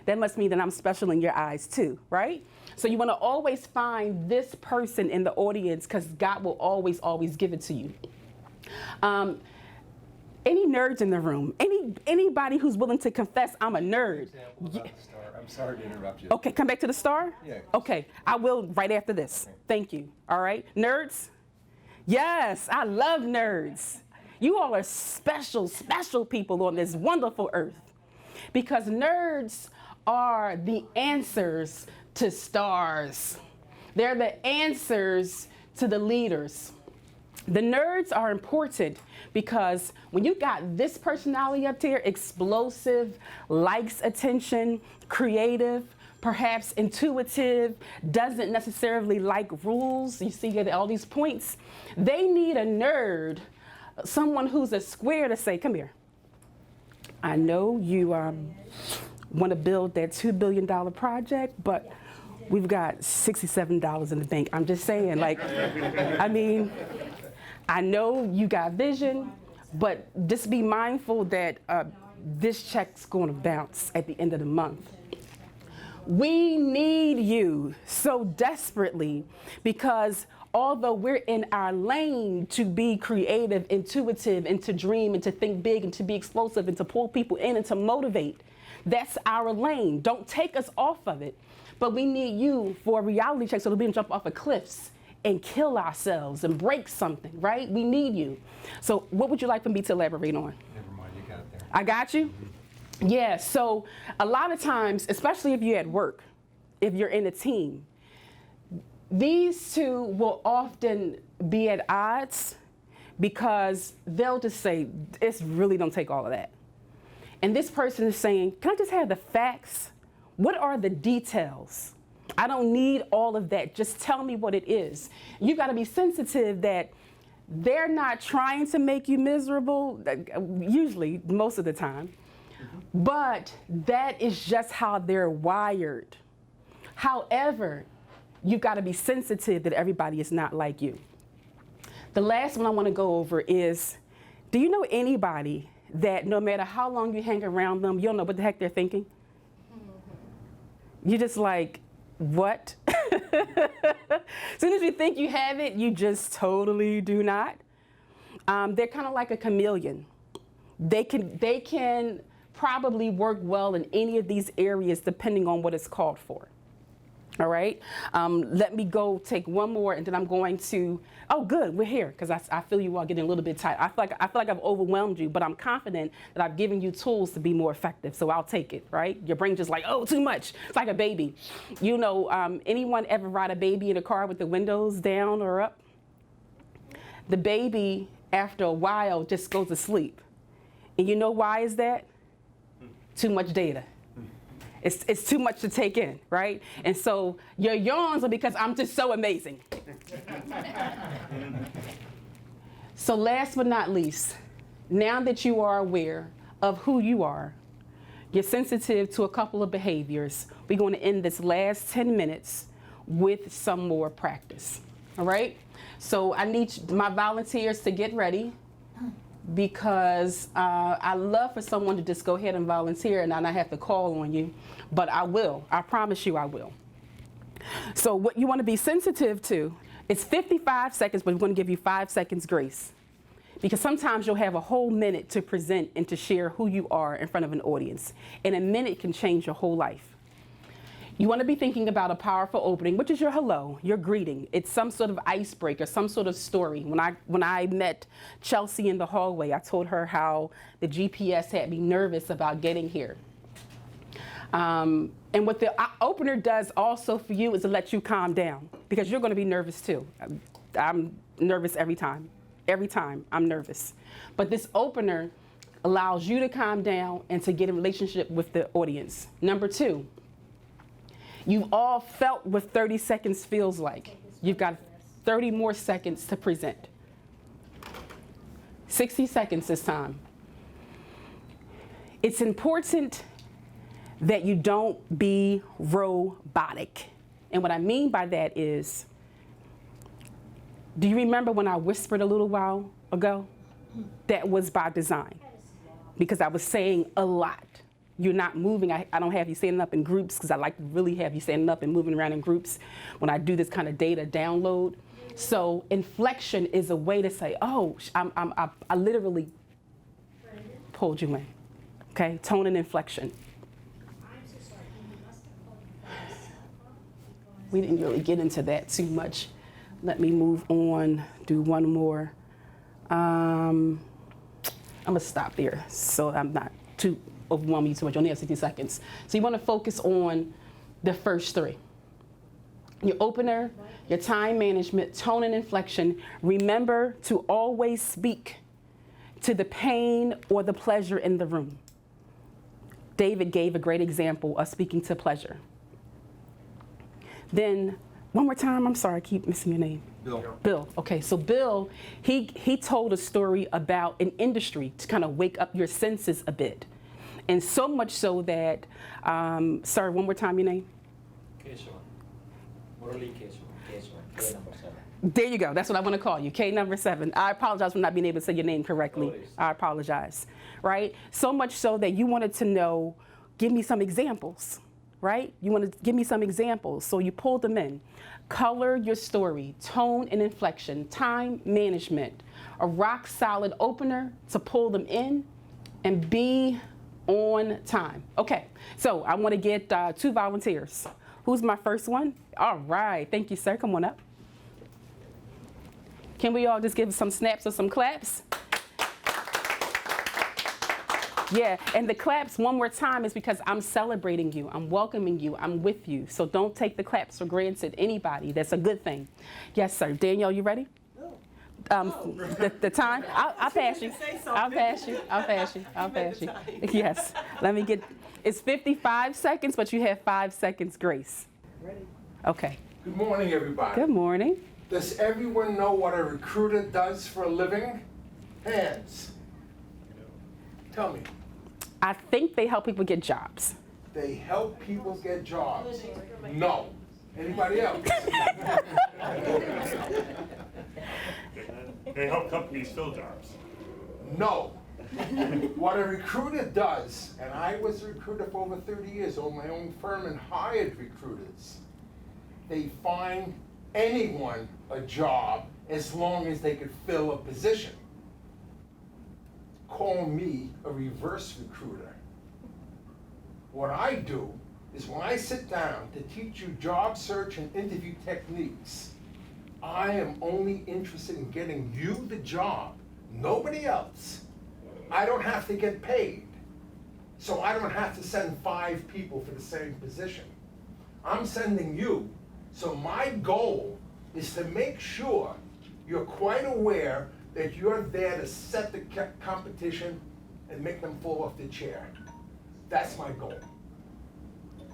That must mean that I'm special in your eyes too, right? So you want to always find this person in the audience because God will always, always give it to you. Any nerds in the room? Anybody who's willing to confess I'm a nerd? I'm sorry to interrupt you. Okay, come back to the star? Yeah. Okay, I will right after this. Okay. Thank you. All right, nerds? Yes, I love nerds. You all are special, special people on this wonderful earth because nerds are the answers to stars. They're the answers to the leaders. The nerds are important because when you got this personality up there, explosive, likes attention, creative, perhaps intuitive, doesn't necessarily like rules, you see all these points, they need a nerd, someone who's a square to say, come here. I know you want to build that $2 billion project, but we've got $67 in the bank. I'm just saying, like, I mean, I know you got vision, but just be mindful that this check's going to bounce at the end of the month. We need you so desperately because although we're in our lane to be creative, intuitive, and to dream, and to think big, and to be explosive, and to pull people in, and to motivate, that's our lane. Don't take us off of it. But we need you for a reality check so that we can jump off of cliffs and kill ourselves and break something, right? We need you. So what would you like for me to elaborate on? Never mind, you got it there. I got you? Yeah, so a lot of times, especially if you're at work, if you're in a team, these two will often be at odds because they'll just say, it's really don't take all of that. And this person is saying, can I just have the facts? What are the details? I don't need all of that. Just tell me what it is. You got to be sensitive that they're not trying to make you miserable, usually, most of the time. But that is just how they're wired. However, you've got to be sensitive that everybody is not like you. The last one I want to go over is, do you know anybody that no matter how long you hang around them, you don't know what the heck they're thinking? You're just like, what? As soon as you think you have it, you just totally do not. They're kind of like a chameleon. They can probably work well in any of these areas depending on what it's called for. All right, let me go take one more and then I'm going to, oh good, we're here, because I feel you all getting a little bit tight. I feel like I've overwhelmed you, but I'm confident that I've given you tools to be more effective, so I'll take it, right? Your brain just like, oh, too much. It's like a baby. You know, anyone ever ride a baby in a car with the windows down or up? The baby, after a while, just goes to sleep. And you know why is that? Too much data. It's too much to take in, right? And so your yawns are because I'm just so amazing. So last but not least, now that you are aware of who you are, you're sensitive to a couple of behaviors, we're going to end this last 10 minutes with some more practice, all right? So I need my volunteers to get ready, because I love for someone to just go ahead and volunteer and not have to call on you, but I will. I promise you I will. So what you want to be sensitive to, it's 55 seconds, but we're going to give you 5 seconds grace, because sometimes you'll have a whole minute to present and to share who you are in front of an audience, and a minute can change your whole life. You want to be thinking about a powerful opening, which is your hello, your greeting. It's some sort of icebreaker, some sort of story. When I met Chelsea in the hallway, I told her how the GPS had me nervous about getting here. And what the opener does also for you is to let you calm down, because you're going to be nervous too. I'm nervous every time. Every time I'm nervous. But this opener allows you to calm down and to get in relationship with the audience. Number 2, you've all felt what 30 seconds feels like. You've got 30 more seconds to present. 60 seconds this time. It's important that you don't be robotic. And what I mean by that is, do you remember when I whispered a little while ago? That was by design, because I was saying a lot. You're not moving. I don't have you standing up in groups, because I like to really have you standing up and moving around in groups when I do this kind of data download. So inflection is a way to say, oh, I literally pulled you in. Okay, tone and inflection. We didn't really get into that too much. Let me move on, do one more. I'm gonna stop there so I'm not too overwhelming you too much. You only have 60 seconds. So you wanna focus on the first 3. Your opener, your time management, tone and inflection. Remember to always speak to the pain or the pleasure in the room. David gave a great example of speaking to pleasure. Then, one more time, I'm sorry, I keep missing your name. Bill. Okay, so Bill, he told a story about an industry to kind of wake up your senses a bit. And so much so that, sorry, one more time your name? Keshav. Murali Keshav, K number 7. There you go, that's what I want to call you, K number 7. I apologize for not being able to say your name correctly. No worries. I apologize, right? So much so that you wanted to know, give me some examples, right? You want to give me some examples, so you pulled them in. Color your story, tone and inflection, time management, a rock solid opener to pull them in, and be on time. Okay, so I want to get 2 volunteers. Who's my first one? All right, thank you, sir. Come on up. Can we all just give some snaps or some claps? Yeah, and the claps one more time is because I'm celebrating you, I'm welcoming you, I'm with you. So don't take the claps for granted, anybody. That's a good thing. Yes, sir. Danielle, you ready? The time? I'll pass you. I'll pass you. I'll pass you. I'll pass you. Yes. Let me get, it's 55 seconds, but you have 5 seconds grace. Ready? Okay. Good morning, everybody. Good morning. Does everyone know what a recruiter does for a living? Hands. Tell me. I think they help people get jobs. They help people get jobs. No. Anybody else? They help companies fill jobs. No. What a recruiter does, and I was a recruiter for over 30 years, owned my own firm and hired recruiters. They find anyone a job as long as they could fill a position. Call me a reverse recruiter. What I do is when I sit down to teach you job search and interview techniques, I am only interested in getting you the job, nobody else. I don't have to get paid, so I don't have to send 5 people for the same position. I'm sending you, so my goal is to make sure you're quite aware that you're there to set the competition and make them fall off the chair. That's my goal.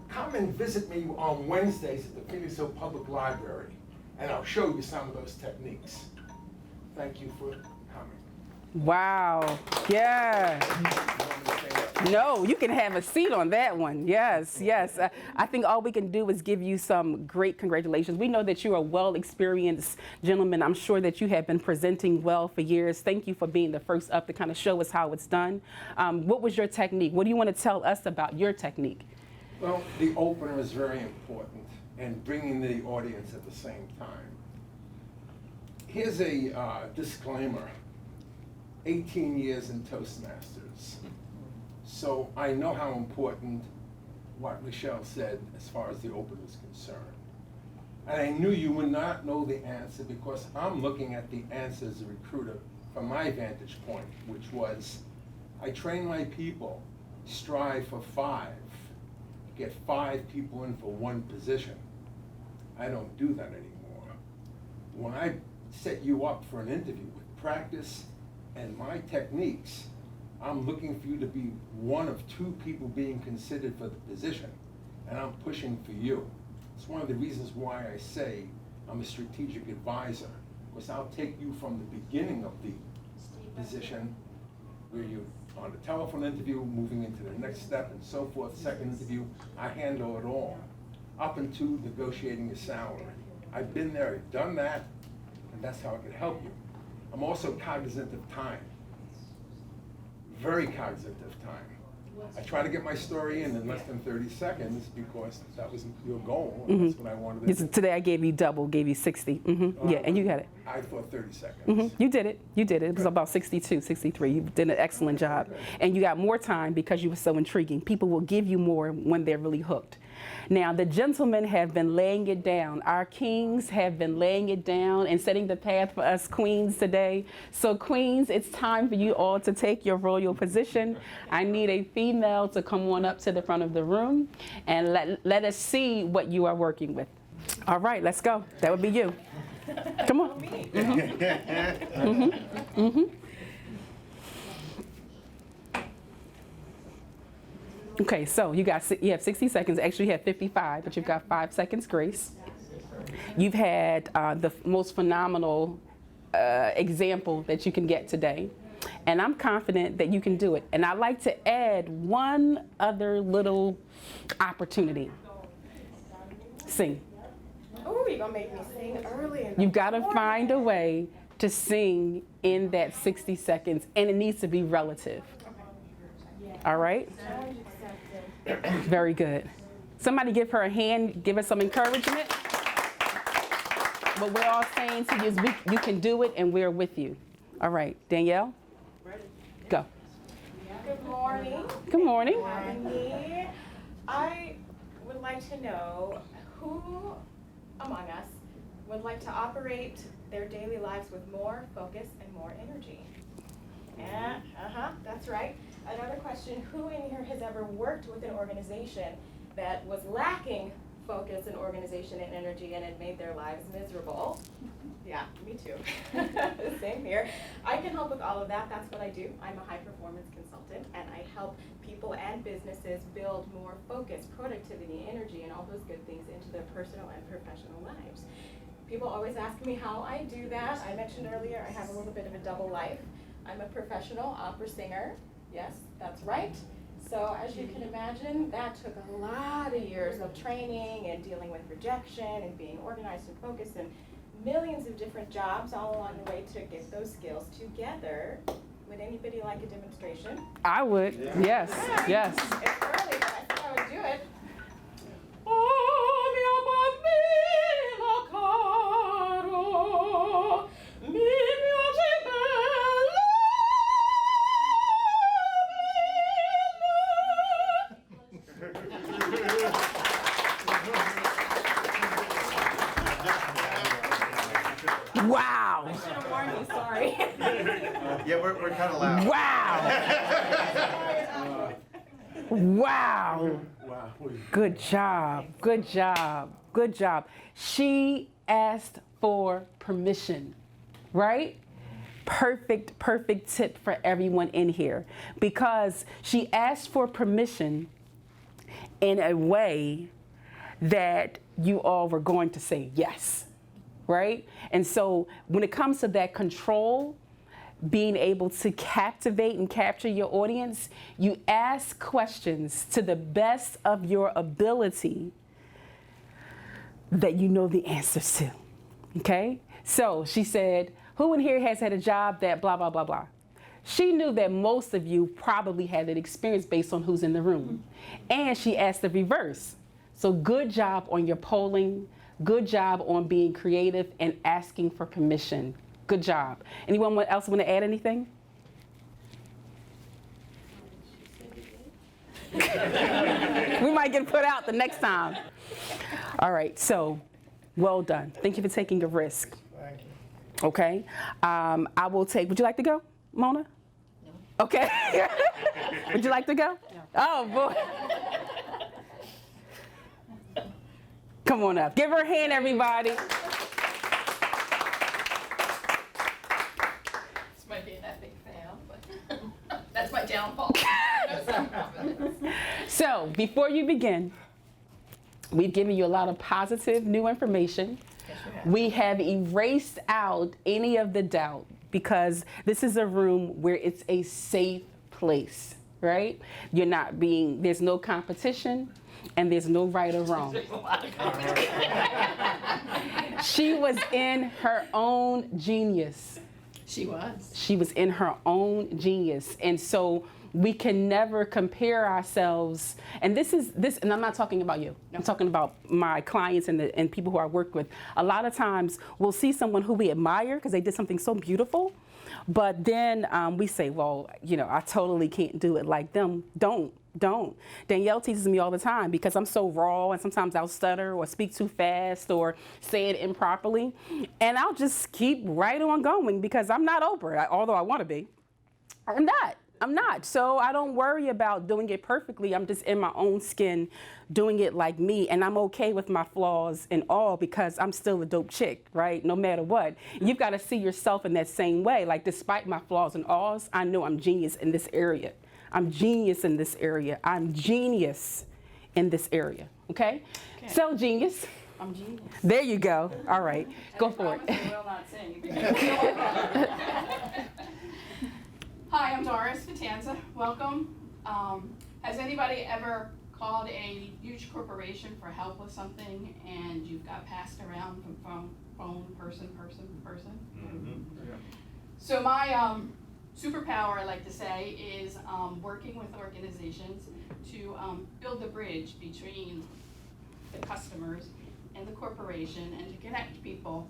Come and visit me on Wednesdays at the Phoenix Hill Public Library, and I'll show you some of those techniques. Thank you for coming. Wow. Yeah. No, you can have a seat on that one. Yes, yes. I think all we can do is give you some great congratulations. We know that you're a well-experienced gentleman. I'm sure that you have been presenting well for years. Thank you for being the first up to kind of show us how it's done. What was your technique? What do you want to tell us about your technique? Well, the opener is very important, and bringing the audience at the same time. Here's a disclaimer. 18 years in Toastmasters. So I know how important what Michelle said as far as the opener is concerned. And I knew you would not know the answer because I'm looking at the answer as a recruiter from my vantage point, which was, I train my people, strive for 5, get 5 people in for 1 position. I don't do that anymore. When I set you up for an interview with practice and my techniques. I'm looking for you to be one of 2 people being considered for the position, and I'm pushing for you. It's one of the reasons why I say I'm a strategic advisor, because I'll take you from the beginning of the position, where you're on the telephone interview, moving into the next step and so forth, second interview, I handle it all, up into negotiating your salary. I've been there, I've done that, and that's how I can help you. I'm also cognizant of time, very cognizant of time. I try to get my story in less than 30 seconds because that was your goal, and that's what I wanted to do. Today I gave you double, gave you 60. Yeah, and you got it. I thought 30 seconds. You did it. You did it. It was about 62, 63. You did an excellent job. And you got more time because you were so intriguing. People will give you more when they're really hooked. Now, the gentlemen have been laying it down. Our kings have been laying it down and setting the path for us queens today. So, queens, it's time for you all to take your royal position. I need a female to come on up to the front of the room and let us see what you are working with. All right, let's go. That would be you. Come on. Okay, so you have 60 seconds. Actually, you have 55, but you've got 5 seconds grace. You've had the most phenomenal example that you can get today, and I'm confident that you can do it. And I'd like to add one other little opportunity. Sing. Oh, you're gonna make me sing early. You've got to find a way to sing in that 60 seconds, and it needs to be relative. All right? Very good. Somebody give her a hand, give her some encouragement. What we're all saying to you is you can do it, and we're with you. All right, Danielle? Go. Good morning. Good morning. I would like to know who among us would like to operate their daily lives with more focus and more energy. Yeah, that's right. Another question, who in here has ever worked with an organization that was lacking focus and organization and energy and it made their lives miserable? Yeah, me too. Same here. I can help with all of that. That's what I do. I'm a high performance consultant, and I help people and businesses build more focus, productivity, energy, and all those good things into their personal and professional lives. People always ask me how I do that. I mentioned earlier I have a little bit of a double life. I'm a professional opera singer. Yes, that's right. So as you can imagine, that took a lot of years of training and dealing with rejection and being organized and focused and millions of different jobs all along the way to get those skills together. Would anybody like a demonstration? I would. Yes. Yes. It's early, but I thought I would do it. Wow. I should have warned you, sorry. Yeah, we're kind of loud. Wow. Wow. Wow. Good job. Good job. Good job. She asked for permission, right? Perfect, perfect tip for everyone in here, because she asked for permission in a way that you all were going to say yes, right? And so when it comes to that control, being able to captivate and capture your audience, you ask questions to the best of your ability that you know the answers to, okay? So she said, who in here has had a job that blah, blah, blah, blah? She knew that most of you probably had an experience based on who's in the room. And she asked the reverse. So good job on your polling, good job on being creative and asking for permission. Good job. Anyone else want to add anything? We might get put out the next time. All right, so well done. Thank you for taking a risk. Thank you. Okay, I will take, would you like to go, Mona? No. Okay. Would you like to go? No. Oh, boy. Come on up. Give her a hand, everybody. my downfall. So before you begin, we've given you a lot of positive new information. We have erased out any of the doubt because this is a room where it's a safe place, right? You're not being, there's no competition and there's no right or wrong. She was in her own genius. She was. She was in her own genius. And so we can never compare ourselves. And and I'm not talking about you. I'm talking about my clients and people who I work with. A lot of times we'll see someone who we admire because they did something so beautiful. But then we say, well, I totally can't do it like them. Don't. Danielle teases me all the time because I'm so raw and sometimes I'll stutter or speak too fast or say it improperly. And I'll just keep right on going because I'm not Oprah, although I want to be. I'm not. So I don't worry about doing it perfectly. I'm just in my own skin doing it like me. And I'm okay with my flaws and all because I'm still a dope chick, right? No matter what. You've got to see yourself in that same way. Like despite my flaws and alls, I know I'm genius in this area. I'm genius in this area. I'm genius in this area. Okay? So genius. I'm genius. There you go. All right. Go for it. I will not sing. Hi, I'm Doris Vitanza. Welcome. Has anybody ever called a huge corporation for help with something and you've got passed around from phone, person? Mm-hmm. So my superpower, I like to say, is working with organizations to build the bridge between the customers and the corporation and to connect people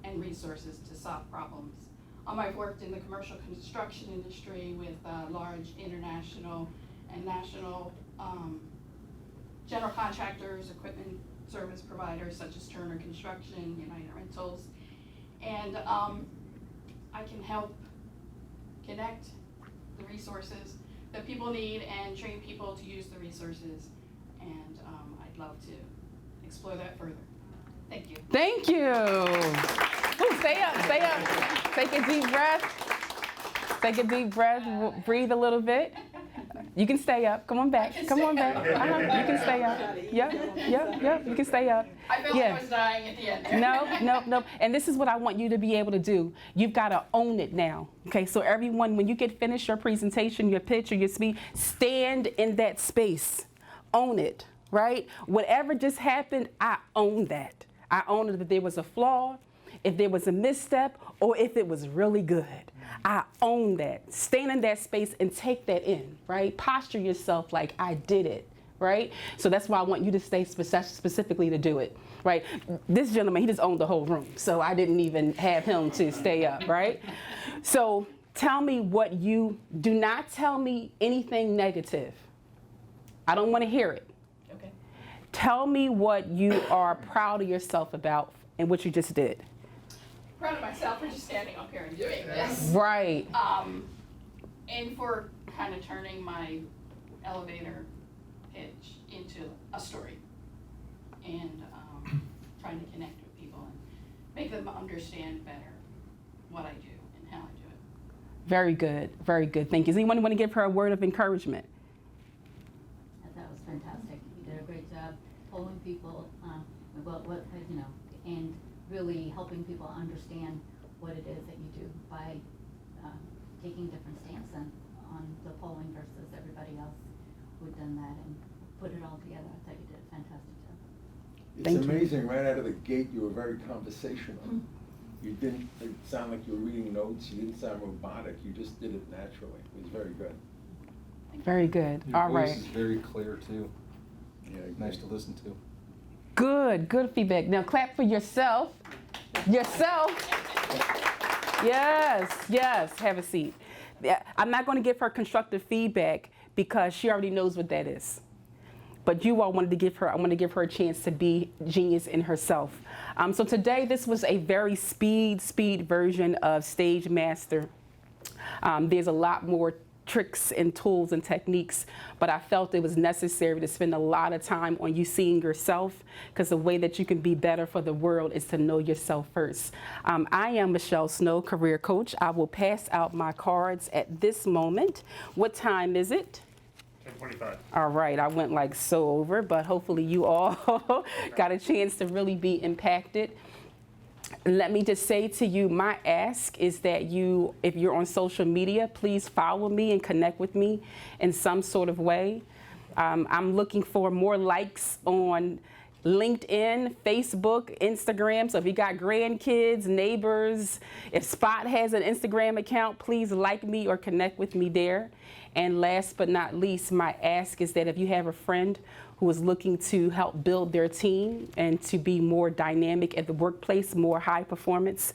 and resources to solve problems. I've worked in the commercial construction industry with large international and national general contractors, equipment service providers such as Turner Construction, United Rentals, and I can help connect the resources that people need and train people to use the resources, and I'd love to explore that further. Thank you. Thank you. Ooh, stay up. Take a deep breath. Take a deep breath. Breathe a little bit. You can stay up. Come on back. Come on back. You can stay up. Yep. You can stay up. I felt like I was dying at the end there. No. And this is what I want you to be able to do. You've got to own it now. Okay, so everyone, when you get finished your presentation, your pitch, or your speech, stand in that space. Own it, right? Whatever just happened, I own that. I own it if there was a flaw, if there was a misstep, or if it was really good. I own that. Stand in that space and take that in, right? Posture yourself like I did it, right? So that's why I want you to stay specifically to do it, right? This gentleman, he just owned the whole room, so I didn't even have him to stay up, right? So tell me do not tell me anything negative. I don't want to hear it. Okay. Tell me what you are proud of yourself about and what you just did. Proud of myself for just standing up here and doing this. Right. And for kind of turning my elevator pitch into a story and trying to connect with people and make them understand better what I do and how I do it. Very good. Very good. Thank you. Does anyone want to give her a word of encouragement? That was fantastic. You did a great job polling people, and really helping people understand what it is that you do by taking different stance on the polling versus everybody else who'd done that and put it all together. I thought you did a fantastic job. It's amazing, right out of the gate, you were very conversational. You didn't sound like you were reading notes, you didn't sound robotic, you just did it naturally. It was very good. Very good. Your All voice right. is very clear too. Yeah, Nice to listen to. Good feedback. Now clap for yourself. Yes, have a seat. I'm not going to give her constructive feedback because she already knows what that is. But you all wanted to give her, I want to give her a chance to be genius in herself. So today, this was a very speed version of Stage Master. There's a lot more tricks and tools and techniques, but I felt it was necessary to spend a lot of time on you seeing yourself, because the way that you can be better for the world is to know yourself first. I am Michelle Snow, career coach. I will pass out my cards at this moment. What time is it? 10:25. All right, I went like so over, but hopefully you all got a chance to really be impacted. Let me just say to you, my ask is that you, if you're on social media, please follow me and connect with me in some sort of way. I'm looking for more likes on LinkedIn, Facebook, Instagram. So if you got grandkids, neighbors, if Spot has an Instagram account, please like me or connect with me there. And last but not least, my ask is that if you have a friend who is looking to help build their team and to be more dynamic at the workplace, more high performance,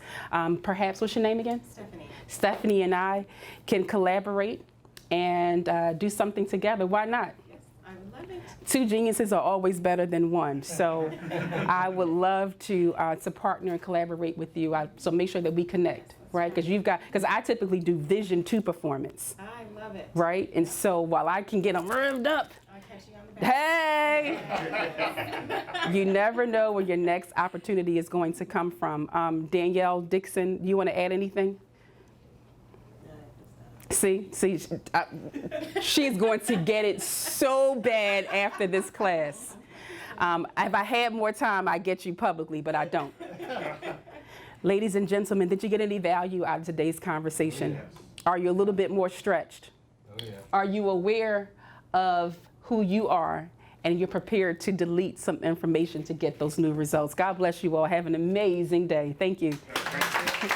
perhaps, what's your name again? Stephanie. Stephanie and I can collaborate and do something together. Why not? Yes, I would love it. Two geniuses are always better than one. So I would love to partner and collaborate with you. So make sure that we connect, right? Because I typically do vision to performance, I love it. right? And so while I can get them revved up, I'll catch you on the back. hey, you never know where your next opportunity is going to come from. Danielle Dixon, you want to add anything? See, she's going to get it so bad after this class. If I had more time, I'd get you publicly, but I don't. Ladies and gentlemen, did you get any value out of today's conversation? Yes. Are you a little bit more stretched? Oh, yeah. Are you aware of who you are, and you're prepared to delete some information to get those new results? God bless you all. Have an amazing day. Thank you. Thank you.